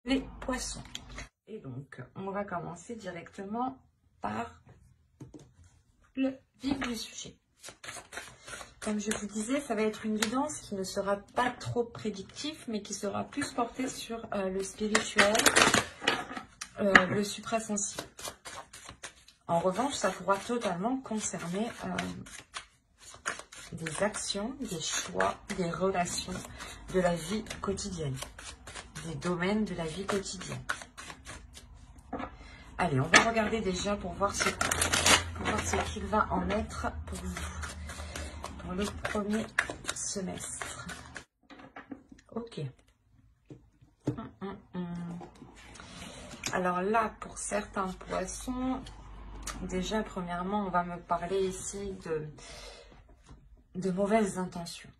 les poissons. Et donc, on va commencer directement par le vif du sujet. Comme je vous disais, ça va être une guidance qui ne sera pas trop prédictive, mais qui sera plus portée sur le spirituel, le suprasensible. En revanche, ça pourra totalement concerner des actions, des choix, des relations de la vie quotidienne, des domaines de la vie quotidienne. Allez, on va regarder déjà pour voir ce qu'il va en être pour vous, pour le premier semestre. Ok. Alors là, pour certains poissons, déjà, premièrement, on va me parler ici de mauvaises intentions.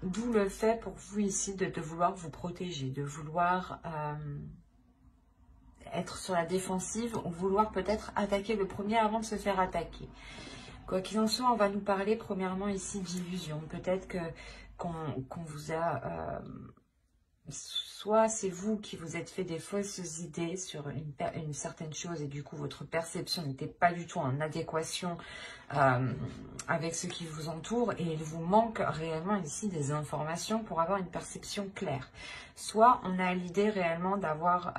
D'où le fait pour vous ici de vouloir vous protéger, de vouloir être sur la défensive ou vouloir peut-être attaquer le premier avant de se faire attaquer. Quoi qu'il en soit, on va nous parler premièrement ici d'illusion. Peut-être qu'on vous a... soit c'est vous qui vous êtes fait des fausses idées sur une certaine chose et du coup votre perception n'était pas du tout en adéquation avec ce qui vous entoure et il vous manque réellement ici des informations pour avoir une perception claire. Soit on a l'idée réellement d'avoir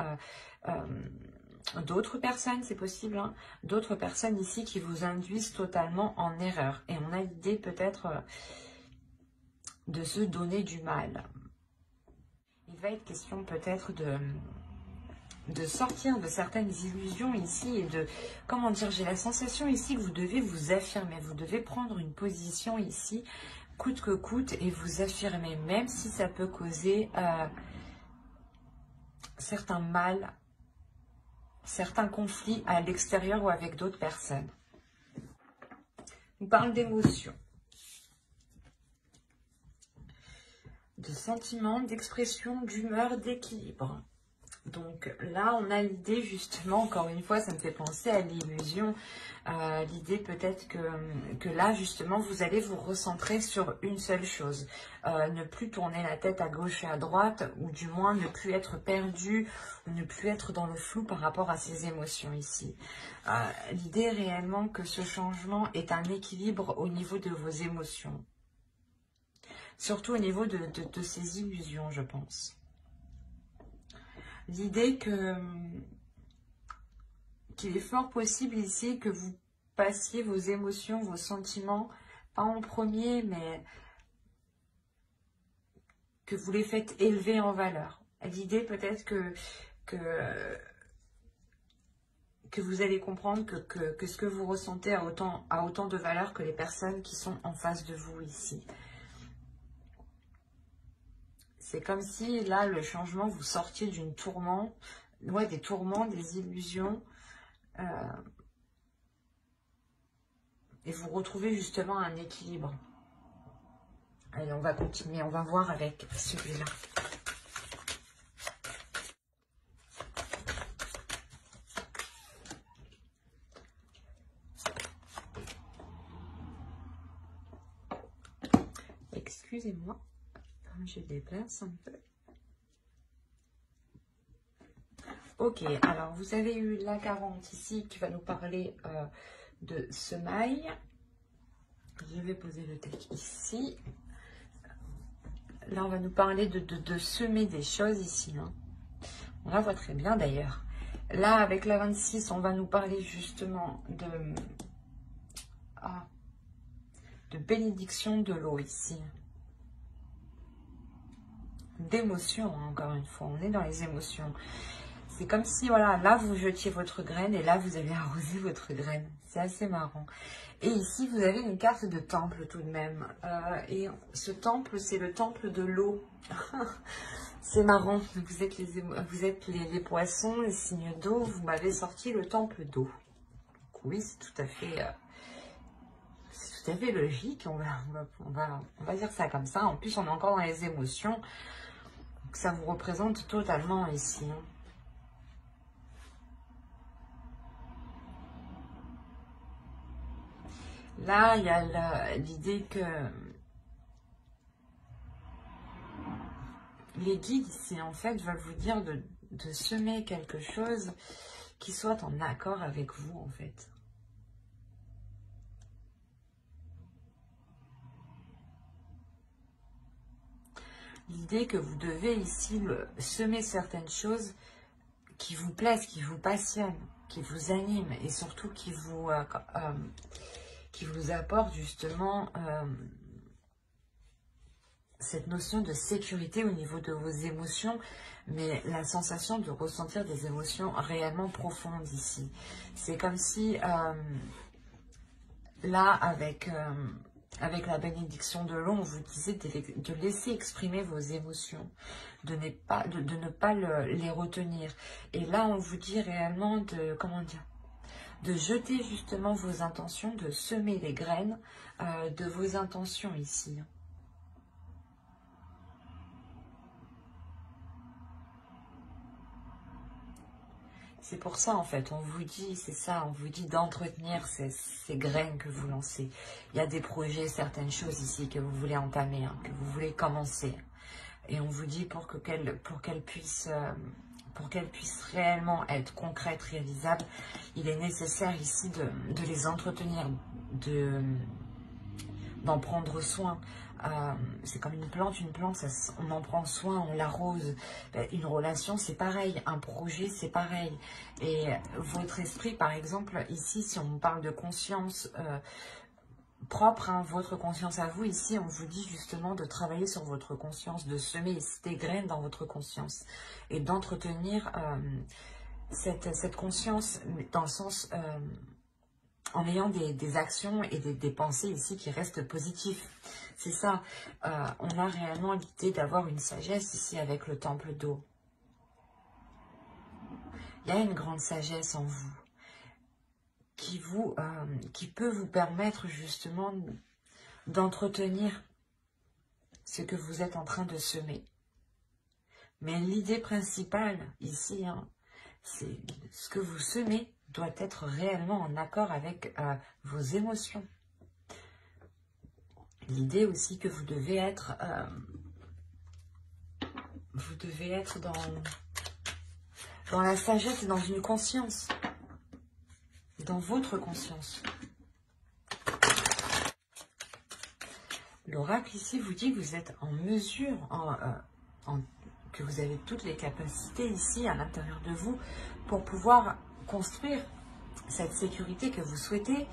d'autres personnes, c'est possible, hein, d'autres personnes ici qui vous induisent totalement en erreur et on a l'idée peut-être de se donner du mal. Il va être question peut-être de sortir de certaines illusions ici et de, comment dire, j'ai la sensation ici que vous devez vous affirmer, vous devez prendre une position ici, coûte que coûte, et vous affirmer, même si ça peut causer certains mal, certains conflits à l'extérieur ou avec d'autres personnes. On parle d'émotions, de sentiments, d'expression, d'humeur, d'équilibre. Donc là, on a l'idée justement, encore une fois, ça me fait penser à l'illusion, l'idée peut-être que là, justement, vous allez vous recentrer sur une seule chose. Ne plus tourner la tête à gauche et à droite, ou du moins ne plus être perdu, ou ne plus être dans le flou par rapport à ces émotions ici. L'idée réellement que ce changement est un équilibre au niveau de vos émotions. Surtout au niveau de ces illusions, je pense. L'idée qu'il est fort possible ici que vous passiez vos émotions, vos sentiments, pas en premier, mais que vous les faites élever en valeur. L'idée peut-être que vous allez comprendre que ce que vous ressentez a autant de valeur que les personnes qui sont en face de vous ici. C'est comme si, là, le changement, vous sortiez d'une tourment, ouais, des tourments, des illusions, et vous retrouvez justement un équilibre. Allez, on va continuer, on va voir avec celui-là. Excusez-moi, je déplace un peu. Ok, alors vous avez eu la 40 ici qui va nous parler de semailles. Je vais poser le texte ici. Là, on va nous parler de semer des choses ici. Hein. On la voit très bien d'ailleurs. Là, avec la 26, on va nous parler justement de bénédiction de l'eau ici. D'émotions, hein, encore une fois. On est dans les émotions. C'est comme si, voilà, là, vous jetiez votre graine et là, vous avez arrosé votre graine. C'est assez marrant. Et ici, vous avez une carte de temple tout de même. Et ce temple, c'est le temple de l'eau. C'est marrant. Vous êtes les poissons, les signes d'eau. Vous m'avez sorti le temple d'eau. Oui, c'est tout à fait logique. On va dire ça comme ça. En plus, on est encore dans les émotions. Donc, ça vous représente totalement ici. Hein. Là, il y a l'idée que les guides ici, en fait, veulent vous dire de semer quelque chose qui soit en accord avec vous, en fait. L'idée que vous devez ici semer certaines choses qui vous plaisent, qui vous passionnent, qui vous animent et surtout qui vous apportent justement cette notion de sécurité au niveau de vos émotions, mais la sensation de ressentir des émotions réellement profondes ici. C'est comme si, là, avec la bénédiction de l'eau, on vous disait de laisser exprimer vos émotions, de ne pas les retenir. Et là, on vous dit réellement de jeter justement vos intentions, de semer les graines de vos intentions ici. C'est pour ça, en fait, on vous dit, c'est ça, on vous dit d'entretenir ces graines que vous lancez. Il y a des projets, certaines choses ici que vous voulez entamer, hein, que vous voulez commencer. Et on vous dit pour qu'elles puissent réellement être concrètes, réalisables, il est nécessaire ici de les entretenir, d'en prendre soin. C'est comme une plante, on en prend soin, on l'arrose. Une relation, c'est pareil. Un projet, c'est pareil. Et votre esprit, par exemple, ici, si on parle de conscience propre, hein, votre conscience à vous, ici, on vous dit justement de travailler sur votre conscience, de semer ici des graines dans votre conscience et d'entretenir cette conscience dans le sens... en ayant des actions et des pensées ici qui restent positives. C'est ça. On a réellement l'idée d'avoir une sagesse ici avec le temple d'eau. Il y a une grande sagesse en vous qui peut vous permettre justement d'entretenir ce que vous êtes en train de semer. Mais l'idée principale ici, hein, c'est ce que vous semez doit être réellement en accord avec vos émotions. L'idée aussi que vous devez être dans la sagesse et dans une conscience, dans votre conscience. L'oracle ici vous dit que vous êtes en mesure, que vous avez toutes les capacités ici à l'intérieur de vous pour pouvoir construire cette sécurité que vous souhaitez,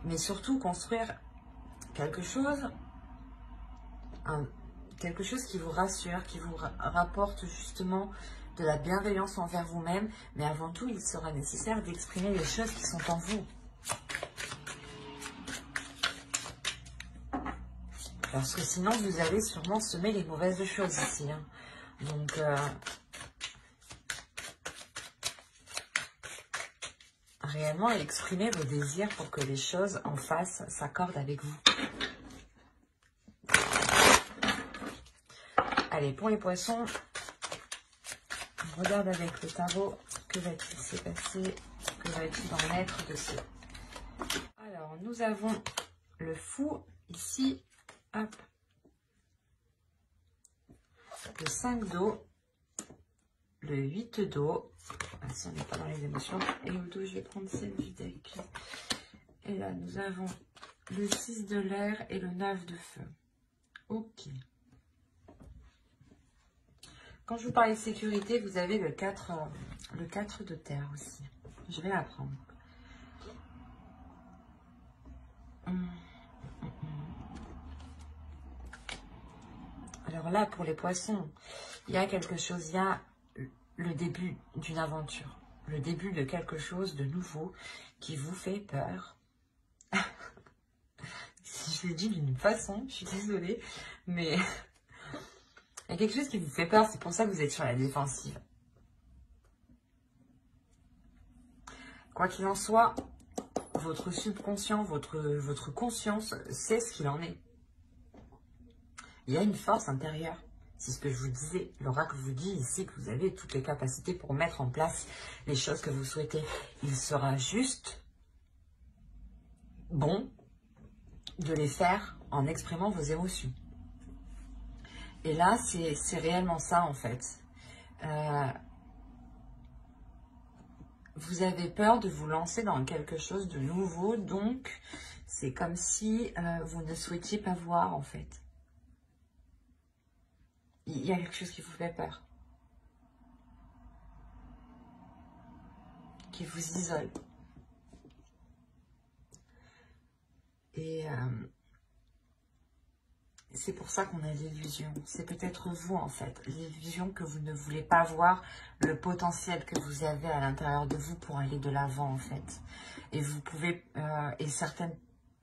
mais surtout construire quelque chose qui vous rassure, qui vous rapporte justement de la bienveillance envers vous-même, mais avant tout, il sera nécessaire d'exprimer les choses qui sont en vous. Parce que sinon, vous allez sûrement semer les mauvaises choses ici. Hein. Donc, réellement, exprimez vos désirs pour que les choses en face s'accordent avec vous. Allez, pour les poissons, on regarde avec le tarot, que va-t-il se passer, que va-t-il en être de ce... Alors, nous avons le fou ici, hop, le 5 d'eau, le 8 d'eau, ah, si on n'est pas dans les émotions, et au dos, je vais prendre celle du deck. Et là, nous avons le 6 de l'air et le 9 de feu. Ok. Quand je vous parlais de sécurité, vous avez le 4 de terre aussi. Je vais la prendre. Alors là, pour les poissons, il y a quelque chose, il y a le début d'une aventure. Le début de quelque chose de nouveau qui vous fait peur. Si je l'ai dit d'une façon, je suis désolée, mais... il y a quelque chose qui vous fait peur, c'est pour ça que vous êtes sur la défensive. Quoi qu'il en soit, votre subconscient, votre conscience sait ce qu'il en est. Il y a une force intérieure. C'est ce que je vous disais. L'oracle vous dit ici que vous avez toutes les capacités pour mettre en place les choses que vous souhaitez. Il sera juste bon de les faire en exprimant vos émotions. Et là, c'est réellement ça, en fait. Vous avez peur de vous lancer dans quelque chose de nouveau, donc c'est comme si vous ne souhaitiez pas voir, en fait. Il y a quelque chose qui vous fait peur, qui vous isole. Et c'est pour ça qu'on a l'illusion. C'est peut-être vous, en fait. L'illusion que vous ne voulez pas voir le potentiel que vous avez à l'intérieur de vous pour aller de l'avant, en fait. Et vous pouvez... et certaines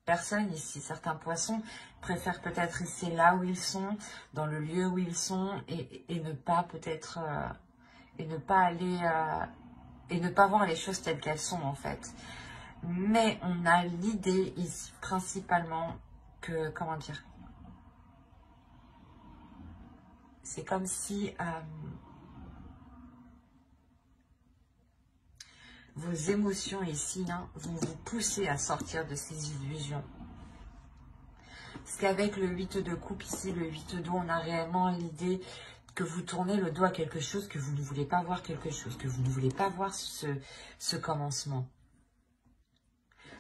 personnes ici, certains poissons, préfèrent peut-être rester là où ils sont, dans le lieu où ils sont, et ne pas peut-être... et ne pas aller... et ne pas voir les choses telles qu'elles sont, en fait. Mais on a l'idée ici, principalement, que... Comment dire ? C'est comme si vos émotions ici vont vous pousser à sortir de ces illusions. Parce qu'avec le 8 de coupe ici, le 8 d'eau, on a réellement l'idée que vous tournez le dos à quelque chose, que vous ne voulez pas voir quelque chose, que vous ne voulez pas voir ce commencement.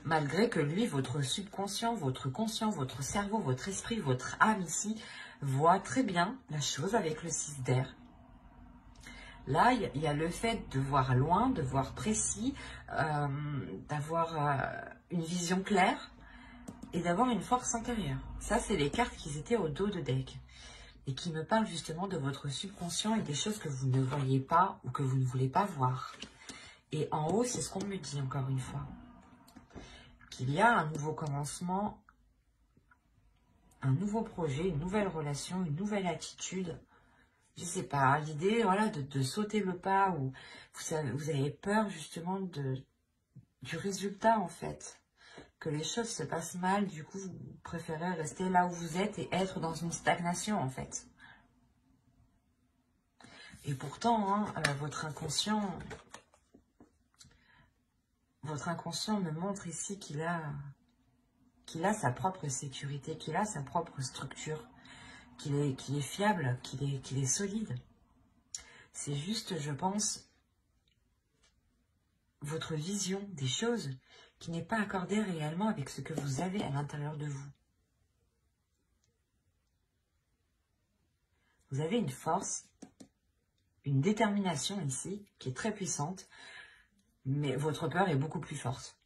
Malgré que lui, votre subconscient, votre conscient, votre cerveau, votre esprit, votre âme ici, voit très bien la chose avec le 6 d'air. Là, il y a le fait de voir loin, de voir précis, d'avoir une vision claire et d'avoir une force intérieure. Ça, c'est les cartes qui étaient au dos de deck et qui me parlent justement de votre subconscient et des choses que vous ne voyez pas ou que vous ne voulez pas voir. Et en haut, c'est ce qu'on me dit encore une fois. Qu'il y a un nouveau commencement, un nouveau projet, une nouvelle relation, une nouvelle attitude. Je sais pas, l'idée voilà, de sauter le pas ou vous avez peur justement du résultat en fait. Que les choses se passent mal, du coup vous préférez rester là où vous êtes et être dans une stagnation en fait. Et pourtant, votre inconscient me montre ici qu'il a sa propre sécurité, qu'il a sa propre structure, qu'il est fiable, qu'il est solide. C'est juste, je pense, votre vision des choses qui n'est pas accordée réellement avec ce que vous avez à l'intérieur de vous. Vous avez une force, une détermination ici qui est très puissante, mais votre peur est beaucoup plus forte.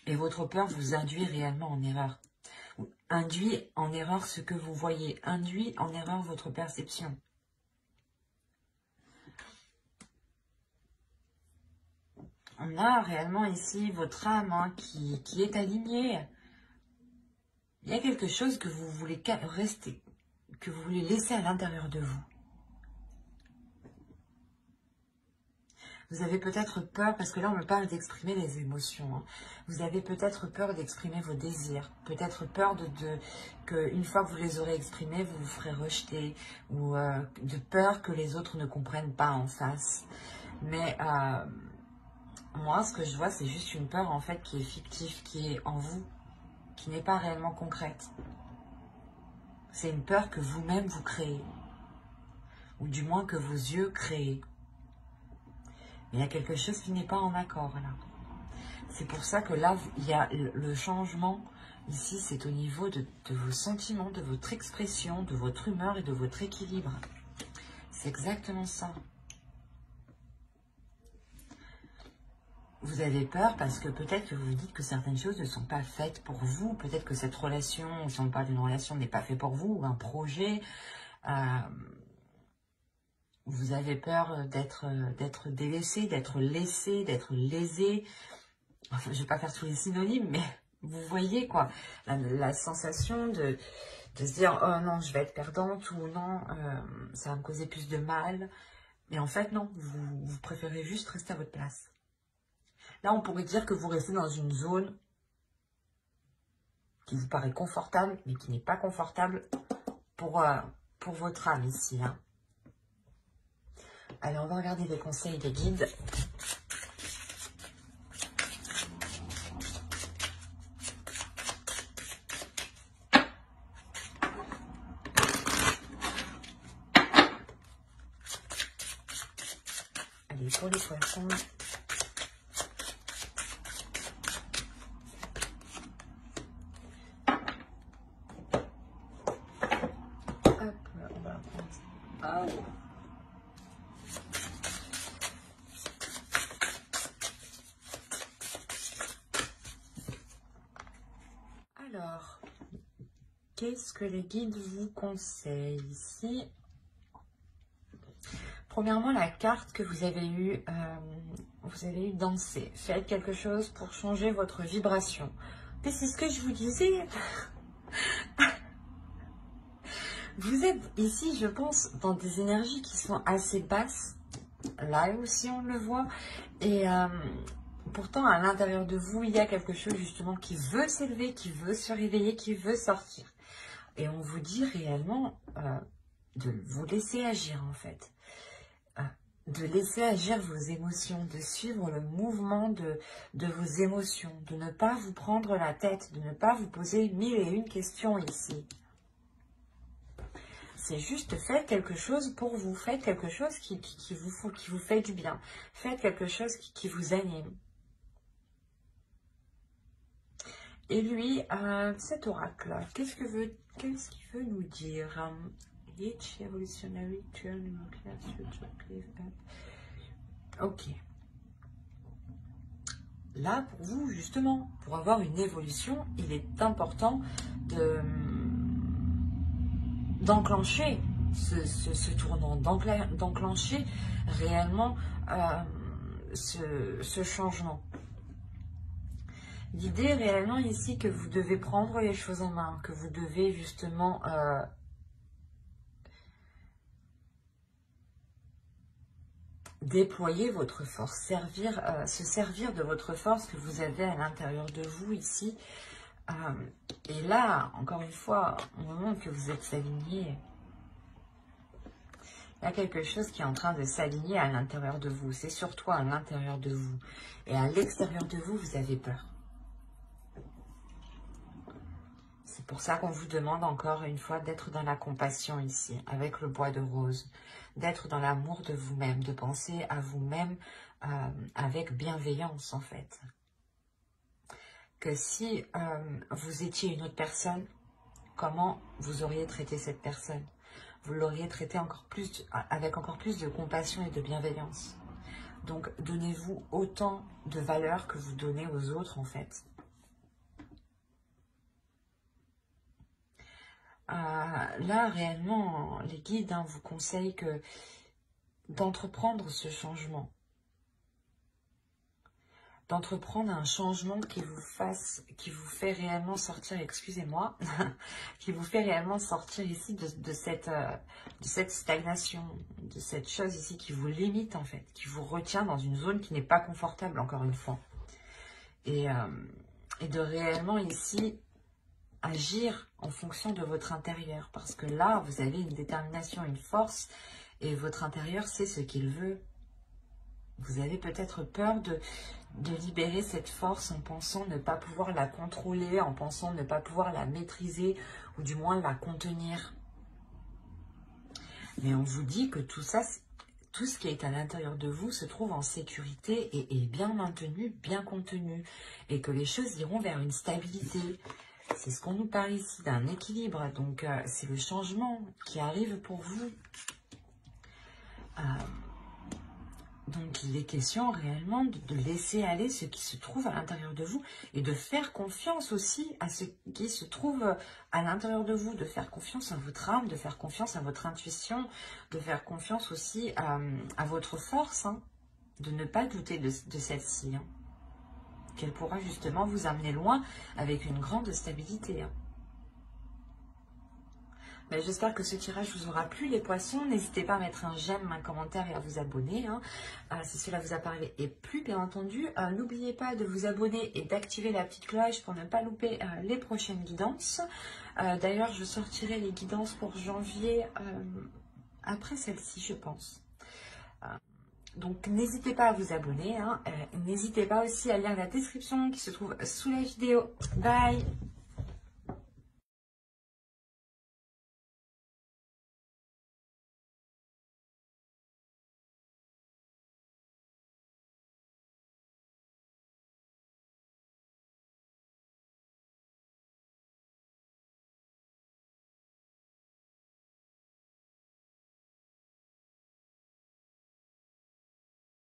Et votre peur vous induit réellement en erreur. Induit en erreur ce que vous voyez, induit en erreur votre perception. On a réellement ici votre âme qui est alignée. Il y a quelque chose que vous voulez rester, que vous voulez laisser à l'intérieur de vous. Vous avez peut-être peur, parce que là on me parle d'exprimer les émotions. Vous avez peut-être peur d'exprimer vos désirs. Peut-être peur qu'une fois que vous les aurez exprimés, vous vous ferez rejeter. Ou de peur que les autres ne comprennent pas en face. Mais moi, ce que je vois, c'est juste une peur en fait qui est fictive, qui est en vous, qui n'est pas réellement concrète. C'est une peur que vous-même vous créez. Ou du moins que vos yeux créent. Mais il y a quelque chose qui n'est pas en accord là. C'est pour ça que là, il y a le changement. Ici, c'est au niveau de vos sentiments, de votre expression, de votre humeur et de votre équilibre. C'est exactement ça. Vous avez peur parce que peut-être que vous vous dites que certaines choses ne sont pas faites pour vous. Peut-être que cette relation, si on parle d'une relation, n'est pas faite pour vous, ou un projet. Vous avez peur d'être délaissé, d'être laissé, d'être lésé. Enfin, je ne vais pas faire tous les synonymes, mais vous voyez quoi, la sensation de se dire « Oh non, je vais être perdante » ou « Non, ça va me causer plus de mal ». Mais en fait, non, vous préférez juste rester à votre place. Là, on pourrait dire que vous restez dans une zone qui vous paraît confortable, mais qui n'est pas confortable pour votre âme ici. Allez, on va regarder les conseils des guides. Allez, pour les poissons. Hop, on va prendre ça. Ah, ouais. Alors, qu'est-ce que les guides vous conseillent ici? Premièrement, la carte que vous avez eue danser. Faites quelque chose pour changer votre vibration. Et c'est ce que je vous disais. Vous êtes ici, je pense, dans des énergies qui sont assez basses. Là aussi, on le voit. Et pourtant, à l'intérieur de vous, il y a quelque chose justement qui veut s'élever, qui veut se réveiller, qui veut sortir. Et on vous dit réellement de vous laisser agir, en fait. De laisser agir vos émotions, de suivre le mouvement de vos émotions, de ne pas vous prendre la tête, de ne pas vous poser 1001 questions ici. C'est juste faites quelque chose pour vous, faites quelque chose qui vous fait du bien, faites quelque chose qui vous anime. Et lui, cet oracle, qu'est-ce qu'il veut nous dire? Each evolutionary turn nuclear future cliff up. Ok. Là, pour vous, justement, pour avoir une évolution, il est important d'enclencher ce tournant, d'enclencher réellement ce changement. L'idée réellement ici que vous devez prendre les choses en main, que vous devez justement déployer votre force, se servir de votre force que vous avez à l'intérieur de vous ici. Et là, encore une fois, au moment que vous êtes aligné, il y a quelque chose qui est en train de s'aligner à l'intérieur de vous. C'est surtout à l'intérieur de vous. Et à l'extérieur de vous, vous avez peur. C'est pour ça qu'on vous demande encore une fois d'être dans la compassion ici, avec le bois de rose. D'être dans l'amour de vous-même, de penser à vous-même avec bienveillance en fait. Que si vous étiez une autre personne, comment vous auriez traité cette personne? Vous l'auriez traité avec encore plus de compassion et de bienveillance. Donc donnez-vous autant de valeur que vous donnez aux autres en fait. Là, réellement, les guides vous conseillent d'entreprendre ce changement. D'entreprendre un changement qui vous fait réellement sortir, excusez-moi, qui vous fait réellement sortir ici de cette stagnation, de cette chose ici qui vous limite en fait, qui vous retient dans une zone qui n'est pas confortable, encore une fois. Et de réellement ici agir en fonction de votre intérieur. Parce que là, vous avez une détermination, une force, et votre intérieur sait ce qu'il veut. Vous avez peut-être peur de libérer cette force en pensant ne pas pouvoir la contrôler, en pensant ne pas pouvoir la maîtriser, ou du moins la contenir. Mais on vous dit que tout ça, tout ce qui est à l'intérieur de vous se trouve en sécurité et est bien maintenu, bien contenu, et que les choses iront vers une stabilité. C'est ce qu'on nous parle ici, d'un équilibre. Donc, c'est le changement qui arrive pour vous. Donc, il est question réellement de laisser aller ce qui se trouve à l'intérieur de vous et de faire confiance aussi à ce qui se trouve à l'intérieur de vous, de faire confiance à votre âme, de faire confiance à votre intuition, de faire confiance aussi à votre force, hein, de ne pas douter de celle-ci, hein, qu'elle pourra justement vous amener loin avec une grande stabilité. Hein. J'espère que ce tirage vous aura plu les poissons. N'hésitez pas à mettre un j'aime, un commentaire et à vous abonner. Hein, si cela vous a parlé et plu, bien entendu. N'oubliez pas de vous abonner et d'activer la petite cloche pour ne pas louper les prochaines guidances. D'ailleurs, je sortirai les guidances pour janvier après celle-ci, je pense. Donc, n'hésitez pas à vous abonner. Hein, n'hésitez pas aussi à lire la description qui se trouve sous la vidéo. Bye!